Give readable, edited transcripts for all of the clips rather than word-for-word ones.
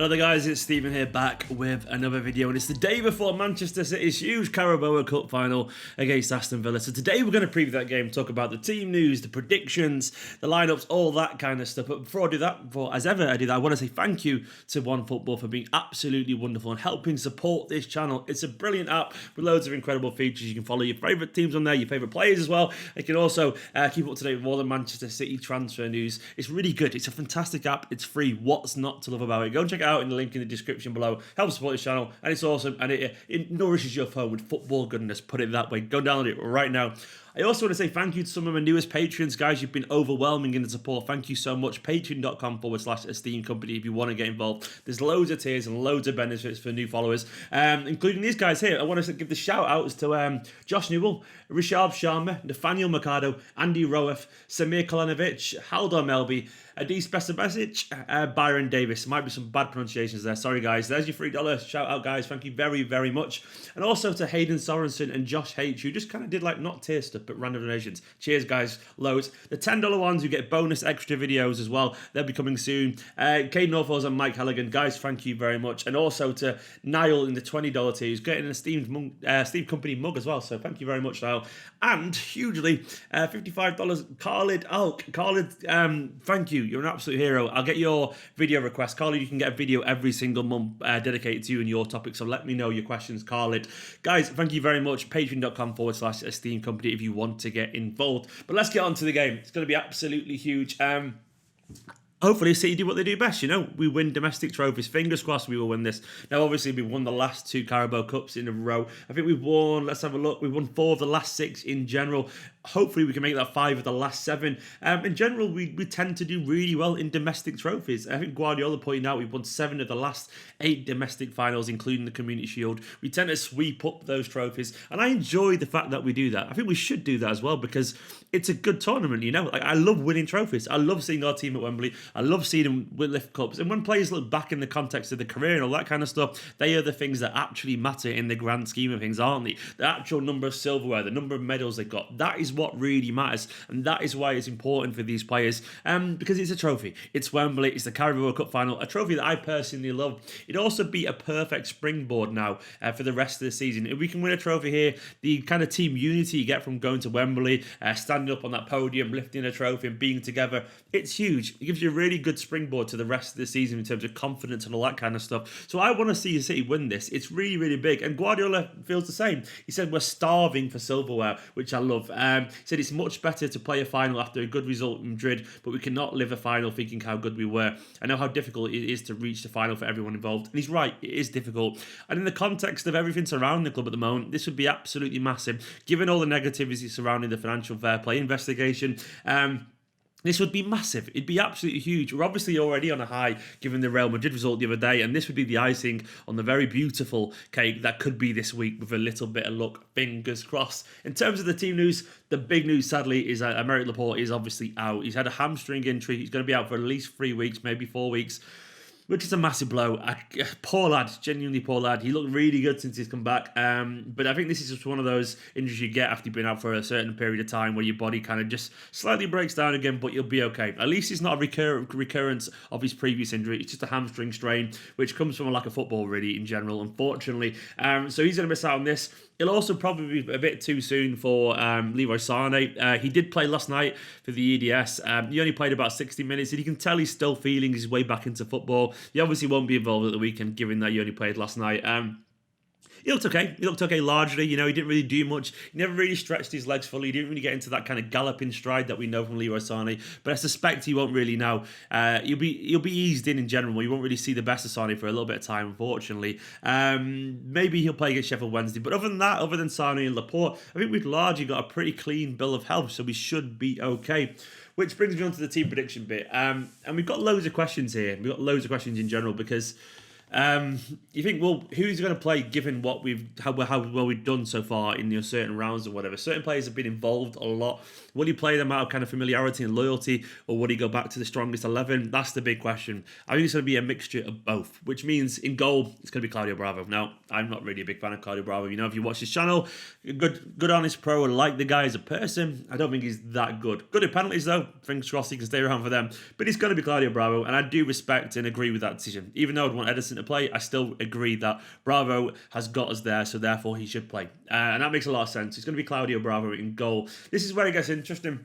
Hello there guys, it's Stephen here back with another video, and it's the day before Manchester City's huge Carabao Cup final against Aston Villa. So today we're going to preview that game, talk about the team news, the predictions, the lineups, all that kind of stuff. But before I do that, I want to say thank you to OneFootball for being absolutely wonderful and helping support this channel. It's a brilliant app with loads of incredible features. You can follow your favourite teams on there, your favourite players as well. You can also keep up to date with all the Manchester City transfer news. It's really good. It's a fantastic app. It's free. What's not to love about it? Go and check it out in the link in the description below. Help support this channel, and it's awesome, and it nourishes your phone with football goodness, put it that way. Go download it right now. I also want to say thank you to some of my newest patrons, guys. You've been overwhelming in the support. Thank you so much. Patreon.com/Esteemed Company if you want to get involved. There's loads of tiers and loads of benefits for new followers, including these guys here. I want to give the shout outs to Josh Newell, Rishab Sharma, Nathaniel Mercado, Andy Roeth, Samir Kalanovic, Haldor Melby, Adis Besabesic, Byron Davis. Might be some bad pronunciations there. Sorry, guys. There's your $3 shout out, guys. Thank you very, very much. And also to Hayden Sorensen and Josh H, who just kind of did like not tier stuff, but random donations. Cheers, guys. Loads. The $10 ones who get bonus extra videos as well. They'll be coming soon. Kate Norfolk and Mike Halligan. Guys, thank you very much. And also to Niall in the $20 tier, who's getting an Esteemed Kompany mug as well. So thank you very much, Niall. And hugely, $55, Khalid Alk. Khalid, thank you. You're an absolute hero. I'll get your video request. Khalid, you can get a video every single month dedicated to you and your topic. So let me know your questions, Khalid. Guys, thank you very much. Patreon.com/Esteemed Company if you want to get involved. But let's get on to the game. It's going to be absolutely huge. Hopefully City do what they do best, we win domestic trophies. Fingers crossed we will win this. Now, obviously, we've won the last 2 Carabao Cups in a row. I think we've won, let's have a look, we've won 4 of the last 6 in general. Hopefully we can make that 5 of the last 7. In general, we tend to do really well in domestic trophies. I think Guardiola pointed out we've won 7 of the last 8 domestic finals, including the Community Shield. We tend to sweep up those trophies, and I enjoy the fact that we do that. I think we should do that as well, because it's a good tournament, Like, I love winning trophies. I love seeing our team at Wembley. I love seeing them lift cups. And when players look back in the context of the career and all that kind of stuff, they are the things that actually matter in the grand scheme of things, aren't they? The actual number of silverware, the number of medals they got, that is what really matters. And that is why it's important for these players, because it's a trophy. It's Wembley. It's the Carabao Cup final, a trophy that I personally love. It'd also be a perfect springboard now for the rest of the season. If we can win a trophy here, the kind of team unity you get from going to Wembley, standing up on that podium, lifting a trophy and being together, it's huge. It gives you a really good springboard to the rest of the season in terms of confidence and all that kind of stuff. So I want to see City win this. It's really, really big. And Guardiola feels the same. He said we're starving for silverware, which I love. He said it's much better to play a final after a good result in Madrid, but we cannot live a final thinking how good we were. I know how difficult it is to reach the final for everyone involved. And he's right, it is difficult. And in the context of everything surrounding the club at the moment, this would be absolutely massive. Given all the negativity surrounding the financial fair play investigation, this would be massive. It'd be absolutely huge. We're obviously already on a high given the Real Madrid result the other day, and this would be the icing on the very beautiful cake that could be this week with a little bit of luck. Fingers crossed. In terms of the team news, the big news, sadly, is that Aymeric Laporte is obviously out. He's had a hamstring injury. He's going to be out for at least 3 weeks, maybe 4 weeks, which is a massive blow. Poor lad, genuinely poor lad. He looked really good since he's come back. But I think this is just one of those injuries you get after you've been out for a certain period of time where your body kind of just slightly breaks down again, but you'll be okay. At least it's not a recurrence of his previous injury. It's just a hamstring strain, which comes from a lack of football, really, in general, unfortunately. So he's going to miss out on this. It'll also probably be a bit too soon for Leroy Sané. He did play last night for the EDS. He only played about 60 minutes, and you can tell he's still feeling his way back into football. He obviously won't be involved at the weekend, given that he only played last night. He looked okay. He looked okay largely. He didn't really do much. He never really stretched his legs fully. He didn't really get into that kind of galloping stride that we know from Leroy Sané. But I suspect he won't really now. He'll be eased in general. You won't really see the best of Sané for a little bit of time, unfortunately. Maybe he'll play against Sheffield Wednesday. But other than that, other than Sané and Laporte, I think we've largely got a pretty clean bill of health, so we should be okay. Which brings me on to the team prediction bit. And we've got loads of questions here. We've got loads of questions in general because You think, well, who's going to play given what how well we've done so far in certain rounds or whatever? Certain players have been involved a lot. Will he play them out of kind of familiarity and loyalty, or would he go back to the strongest 11? That's the big question. I think it's going to be a mixture of both, which means in goal it's going to be Claudio Bravo. Now, I'm not really a big fan of Claudio Bravo. If you watch his channel, good honest pro, and like the guy as a person. I don't think he's that good. Good at penalties though. Fingers crossed he can stay around for them. But it's going to be Claudio Bravo, and I do respect and agree with that decision. Even though I'd want Edison to play, I still agree that Bravo has got us there, so therefore he should play. And that makes a lot of sense. It's going to be Claudio Bravo in goal. This is where it gets interesting.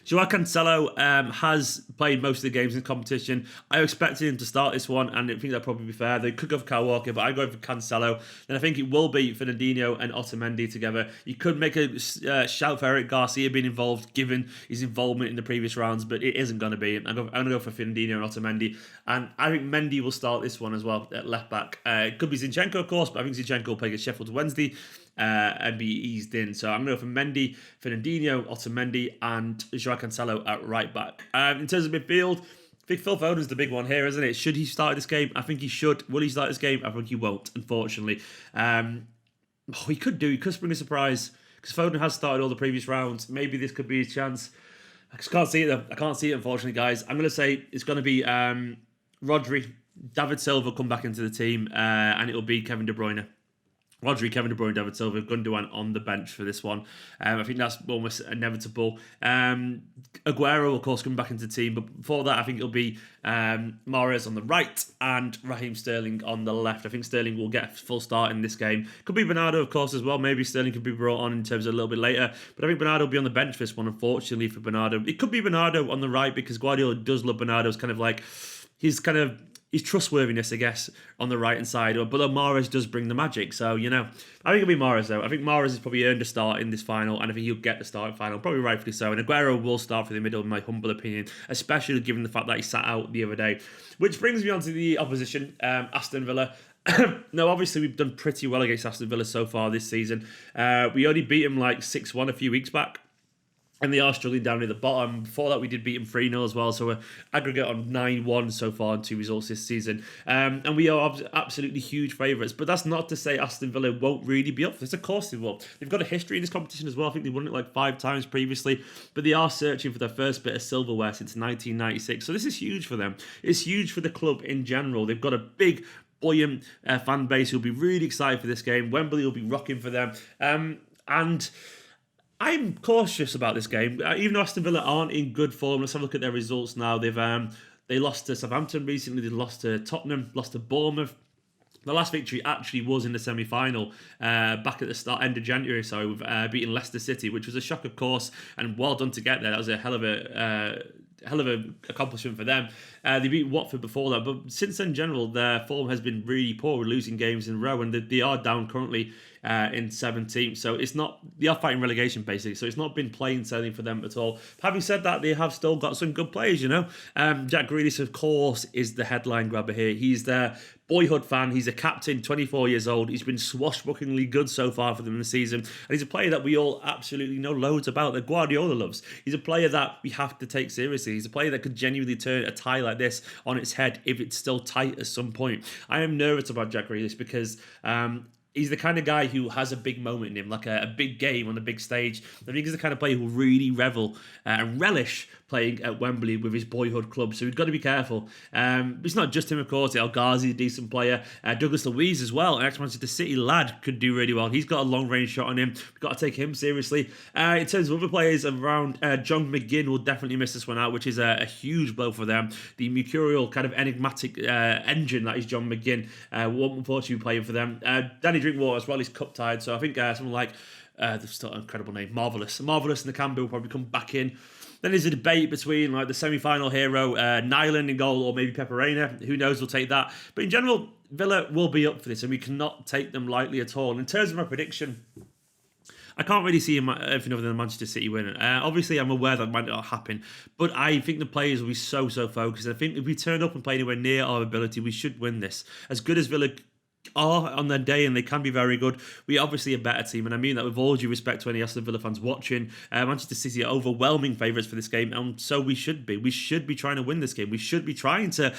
Joao Cancelo has played most of the games in the competition. I expected him to start this one, and I think that'd probably be fair. They could go for Kyle Walker, but I go for Cancelo. Then I think it will be Fernandinho and Otamendi together. You could make a shout for Eric Garcia being involved, given his involvement in the previous rounds, but it isn't going to be. I'm going to go for Fernandinho and Otamendi, and I think Mendy will start this one as well at left back. It could be Zinchenko, of course, but I think Zinchenko will play against Sheffield Wednesday. And be eased in. So I'm going to go for Mendy, Fernandinho, Otamendi, and Joao Cancelo at right back. In terms of midfield, I think Phil Foden's the big one here, isn't it? Should he start this game? I think he should. Will he start this game? I think he won't, unfortunately. He could do. He could spring a surprise, because Foden has started all the previous rounds. Maybe this could be his chance. I just can't see it, though. I can't see it, unfortunately, guys. I'm going to say it's going to be Rodri, David Silva come back into the team, and it'll be Kevin De Bruyne. Rodri, Kevin De Bruyne, David Silva, Gundogan on the bench for this one. I think that's almost inevitable. Aguero, of course, coming back into the team. But before that, I think it'll be Mahrez on the right and Raheem Sterling on the left. I think Sterling will get a full start in this game. Could be Bernardo, of course, as well. Maybe Sterling could be brought on in terms of a little bit later. But I think Bernardo will be on the bench for this one, unfortunately, for Bernardo. It could be Bernardo on the right, because Guardiola does love Bernardo's kind of like... His trustworthiness, I guess, on the right-hand side. But Mahrez does bring the magic. So, I think it'll be Mahrez, though. I think Mahrez has probably earned a start in this final, and I think he'll get the start in final, probably rightfully so. And Aguero will start for the middle, in my humble opinion, especially given the fact that he sat out the other day. Which brings me on to the opposition, Aston Villa. Now, obviously, we've done pretty well against Aston Villa so far this season. We only beat them like 6-1 a few weeks back. And they are struggling down near the bottom. Before that, we did beat them 3-0 as well. So we're aggregate on 9-1 so far in 2 results this season. And we are absolutely huge favourites. But that's not to say Aston Villa won't really be up for this. Of course they will. They've got a history in this competition as well. I think they've won it like 5 times previously. But they are searching for their first bit of silverware since 1996. So this is huge for them. It's huge for the club in general. They've got a big, buoyant fan base who'll be really excited for this game. Wembley will be rocking for them. And... I'm cautious about this game. Even though Aston Villa aren't in good form, let's have a look at their results now. They lost to Southampton recently. They lost to Tottenham, lost to Bournemouth. The last victory actually was in the semi-final back at the end of January, with beating Leicester City, which was a shock, of course, and well done to get there. That was a hell of an accomplishment for them. They beat Watford before that, but since then, in general, their form has been really poor, losing games in a row, and they are down currently in 17th. So they are fighting relegation basically. So it's not been plain sailing for them at all. Having said that, they have still got some good players. Jack Grealish, of course, is the headline grabber here. He's their boyhood fan. He's a captain, 24 years old. He's been swashbucklingly good so far for them in the season. And he's a player that we all absolutely know loads about, that Guardiola loves. He's a player that we have to take seriously. He's a player that could genuinely turn a tie like this on its head if it's still tight at some point. I am nervous about Jack Grealish because he's the kind of guy who has a big moment in him, like a big game on a big stage. I think he's the kind of player who will really revel and relish playing at Wembley with his boyhood club. So we've got to be careful. It's not just him, of course. El Ghazi, a decent player. Douglas Luiz as well, an ex-Manchester City lad, could do really well. He's got a long-range shot on him. We've got to take him seriously. In terms of other players around, John McGinn will definitely miss this one out, which is a huge blow for them. The mercurial, kind of enigmatic engine that is John McGinn won't unfortunately be playing for them. Danny Drinkwater as well, he's cup-tied. So I think someone like, they've still an incredible name, Marvellous and Nakambu will probably come back in. Then there's a debate between the semi-final hero, Nyland in goal, or maybe Peperena. Who knows, we'll take that. But in general, Villa will be up for this, and we cannot take them lightly at all. In terms of my prediction, I can't really see anything other than Manchester City winning. Obviously, I'm aware that might not happen, but I think the players will be so focused. I think if we turn up and play anywhere near our ability, we should win this. As good as Villa are on their day, and they can be very good. We are obviously a better team, and I mean that with all due respect to any Aston Villa fans watching. Manchester City are overwhelming favourites for this game, and so we should be. We should be trying to win this game. We should be trying to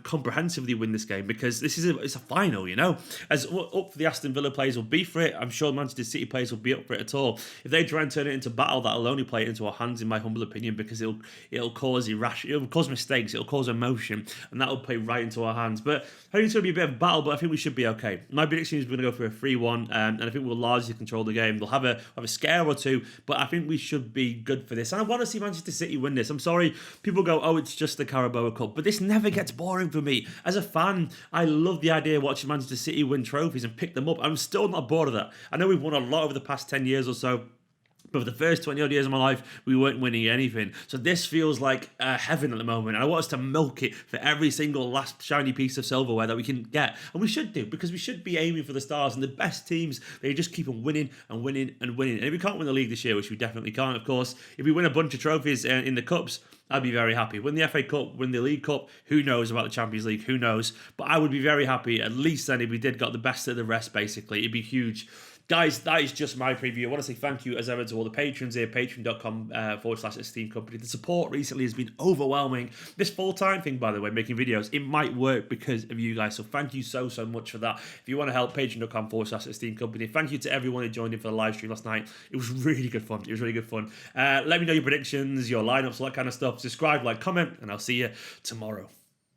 comprehensively win this game, because this is it's a final, you know. As up for the Aston Villa players will be for it, I'm sure Manchester City players will be up for it at all. If they try and turn it into battle, that'll only play it into our hands, in my humble opinion, because it'll cause it'll cause mistakes, it'll cause emotion, and that'll play right into our hands. But I think it's going to be a bit of a battle, but I think we should be okay. My prediction is we're going to go for a 3-1, and I think we'll largely control the game. They'll have a scare or two, but I think we should be good for this. And I want to see Manchester City win this. I'm sorry, people go, oh, it's just the Carabao Cup, but this never gets boring for me. As a fan, I love the idea of watching Manchester City win trophies and pick them up. I'm still not bored of that. I know we've won a lot over the past 10 years or so, but for the first 20 odd years of my life, we weren't winning anything. So this feels like heaven at the moment. And I want us to milk it for every single last shiny piece of silverware that we can get. And we should do, because we should be aiming for the stars. And the best teams, they just keep on winning and winning and winning. And if we can't win the league this year, which we definitely can't, of course, if we win a bunch of trophies in the cups, I'd be very happy. Win the FA Cup, win the League Cup, who knows about the Champions League, who knows. But I would be very happy, at least then, if we did got the best of the rest, basically. It'd be huge. Guys, that is just my preview. I want to say thank you as ever to all the patrons here, patreon.com/Esteemed Kompany. The support recently has been overwhelming. This full-time thing, by the way, making videos, it might work because of you guys. So thank you so much for that. If you want to help, patreon.com/Esteemed Kompany. Thank you to everyone who joined in for the live stream last night. It was really good fun. Let me know your predictions, your lineups, all that kind of stuff. Subscribe, like, comment, and I'll see you tomorrow.